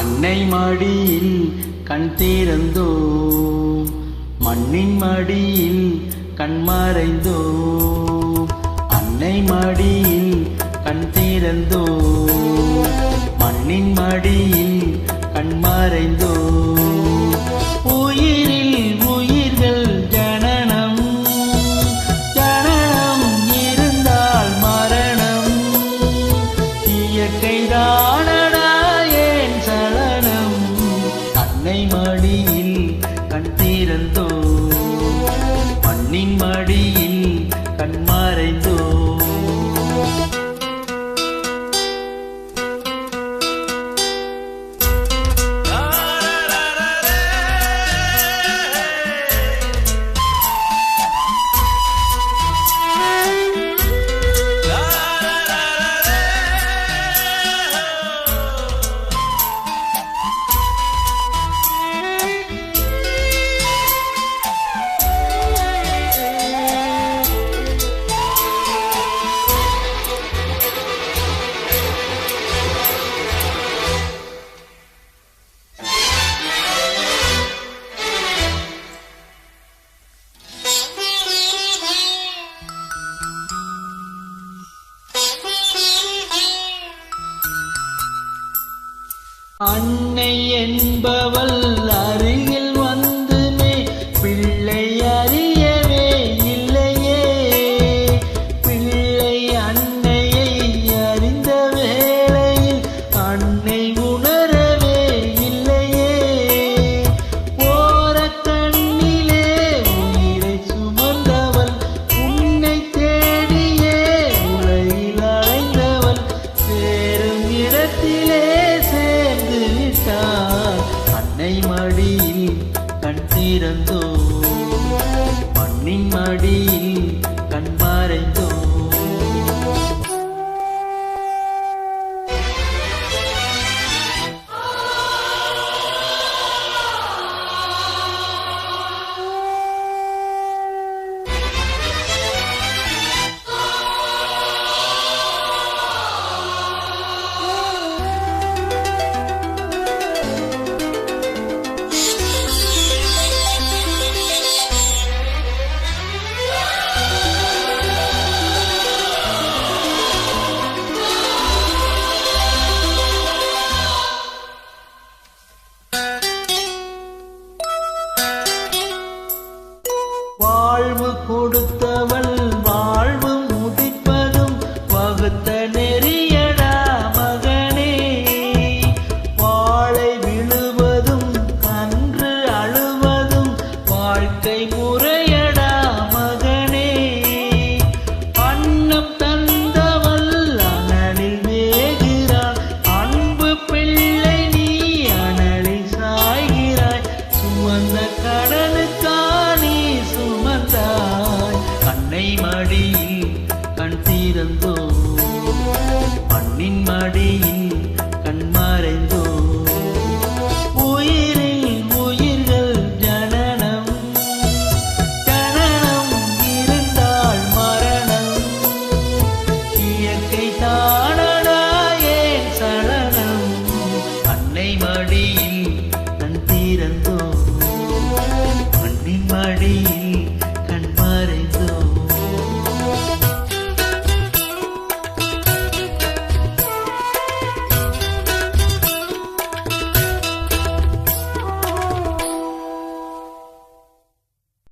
அன்னை மடியில் கண் திறந்தோம், மண்ணின் மடியில் கண் மறைந்தோம். அன்னை மடியில் கண் திறந்தோம், மண்ணின் மடியில் கண் மறைந்தோம். உயிரில் உயிர்கள் ஜனனம், ஜனனம் இருந்தால் மரணம். இயற்கை தானடா ஏன் சலனம். அன்னை மடியில் கண் திறந்தோம், மண்ணின் மடியில் கண் மறைந்தோம். அன்னை என்பவள் அருகில் வந்துமே பிள்ளை அறியவே இல்லையே. பிள்ளை அன்னையை அறிந்த வேளையில் அன்னை உணரவே இல்லையே. போற கண்ணிலே உயிரை சுமந்தவள், உன்னை தேடியே உலகில் அலைந்தவள், சேரும் இடத்திலே அன்னை மடியில் கண் திறந்தோம், மண்ணின் மடியில் கண் மறைந்தோம். வாழ்வு கொடுத்தவள் வாழ்வு முடிப்பதும் வகுத்த நெறியடா மகனே. வாழை விழுவதும் கன்று அழுவதும் வாழ்க்கை முறையடா மகனே. அன்னம் தந்தவள் அனலில் வேகிறாள், அன்பு பிள்ளை நீ அனலில் சாய்கிறாய். சுமந்த கடனுக்கா அன்னை மடியில் கண் திறந்தோம், மண்ணின் மடியில் கண் மறைந்தோம். உயிரில் உயிர்கள் ஜனனம், ஜனனம் இருந்தால் மரணம். இயற்கை தானடா ஏன் சலனம். அன்னை மடியில்